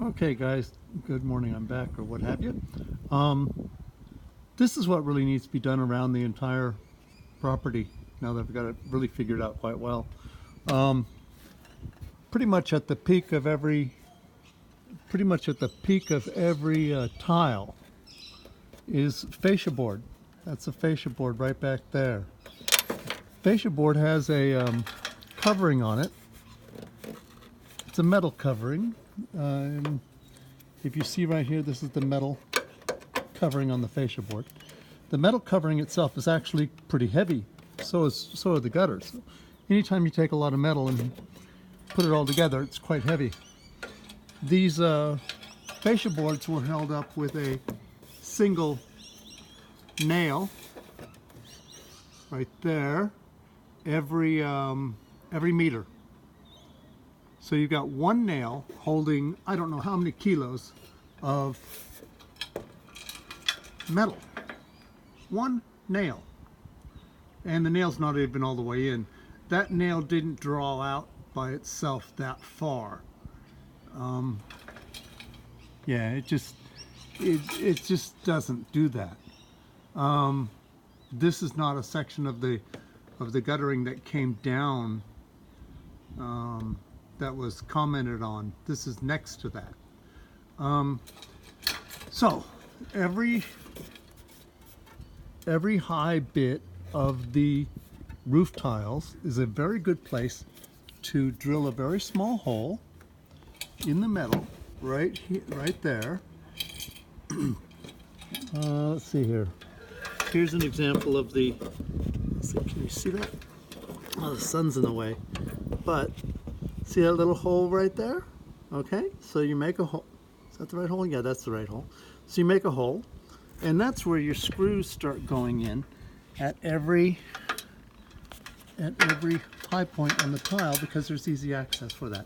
Okay guys, good morning, I'm back or what have you. This is what really needs to be done around the entire property now that I've got it really figured out quite well. Pretty much at the peak of every tile is fascia board. That's a fascia board right back there. Fascia board has a covering on it. It's a metal covering. If you see right here, this is the metal covering on the fascia board. The metal covering itself is actually pretty heavy. So are the gutters. Anytime you take a lot of metal and put it all together, it's quite heavy. These fascia boards were held up with a single nail right there every meter. So you've got one nail holding, I don't know how many kilos of metal. One nail. And the nail's not even all the way in. That nail didn't draw out by itself that far. Yeah, it just doesn't do that. This is not a section of the guttering that came down that was commented on. This is next to that. So every high bit of the roof tiles is a very good place to drill a very small hole in the metal right here, right there. Let's see here. Here's an example of the, can you see that? Oh, the sun's in the way. But see that little hole right there? Okay, so you make a hole. Is that the right hole? Yeah, that's the right hole. So you make a hole, and that's where your screws start going in at every high point on the tile, because there's easy access for that.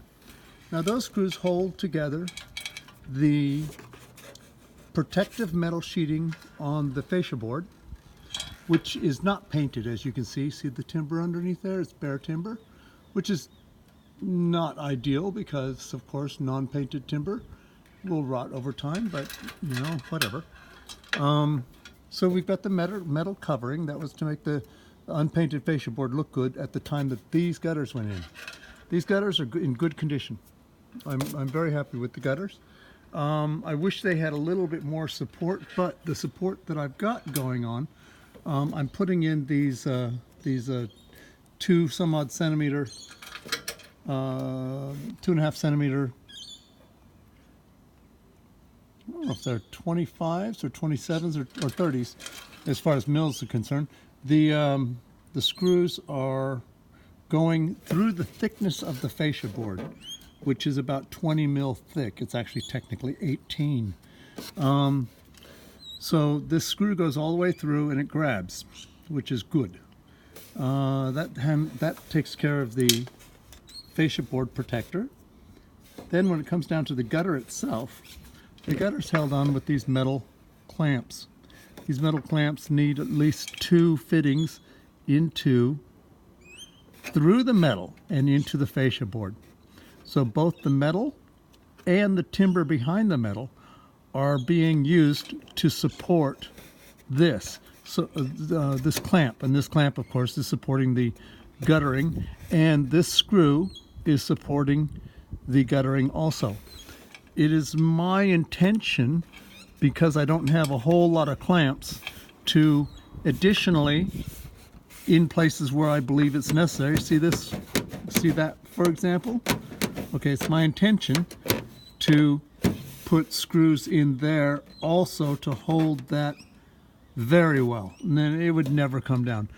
Now those screws hold together the protective metal sheeting on the fascia board, which is not painted, as you can see. See the timber underneath there? It's bare timber, which is not ideal because, of course, non-painted timber will rot over time, but, you know, whatever. So we've got the metal covering. That was to make the unpainted fascia board look good at the time that these gutters went in. These gutters are in good condition. I'm very happy with the gutters. I wish they had a little bit more support, but the support that I've got going on, I'm putting in these 2 some odd centimeter, 2.5 centimeter, I don't know if they're 25s or 27s or 30s as far as mils are concerned. The screws are going through the thickness of the fascia board, which is about 20 mil thick. It's actually technically 18. So this screw goes all the way through and it grabs, which is good. That takes care of the fascia board protector. Then when it comes down to the gutter itself, the gutter's held on with these metal clamps. These metal clamps need at least 2 fittings through the metal and into the fascia board. So both the metal and the timber behind the metal are being used to support this. So this clamp, and this clamp, of course, is supporting the guttering, and this screw is supporting the guttering also. It is my intention, because I don't have a whole lot of clamps, to additionally, in places where I believe it's necessary, see this, see that, for example? Okay, it's my intention to put screws in there also to hold that very well, and then it would never come down.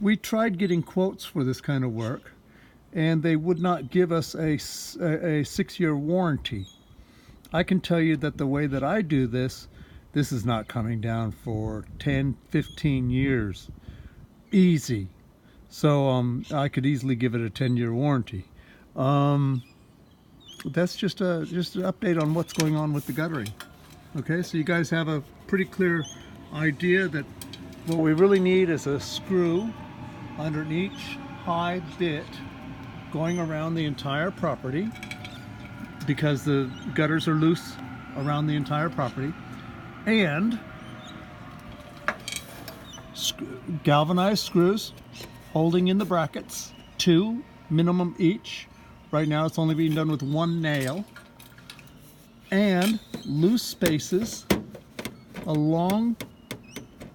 We tried getting quotes for this kind of work, and they would not give us a 6-year warranty. I can tell you that the way that I do this is not coming down for 10, 15 years. Easy. So I could easily give it a 10-year warranty. That's just an update on what's going on with the guttering. Okay, so you guys have a pretty clear idea that what we really need is a screw under each high bit going around the entire property. because the gutters are loose around the entire property, and galvanized screws holding in the brackets, 2 minimum each. Right now it's only being done with 1 nail, and loose spaces along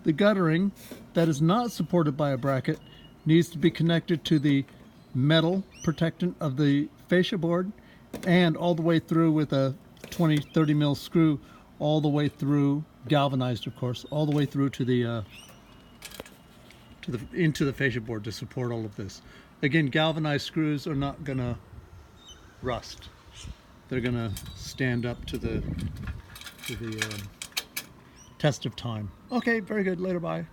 the guttering that is not supported by a bracket needs to be connected to the metal protectant of the fascia board, and all the way through with a 20-30 mil screw, all the way through, galvanized of course, all the way through to the into the fascia board to support all of this. Again, galvanized screws are not gonna rust. They're gonna stand up to the test of time. Okay, very good. Later, bye.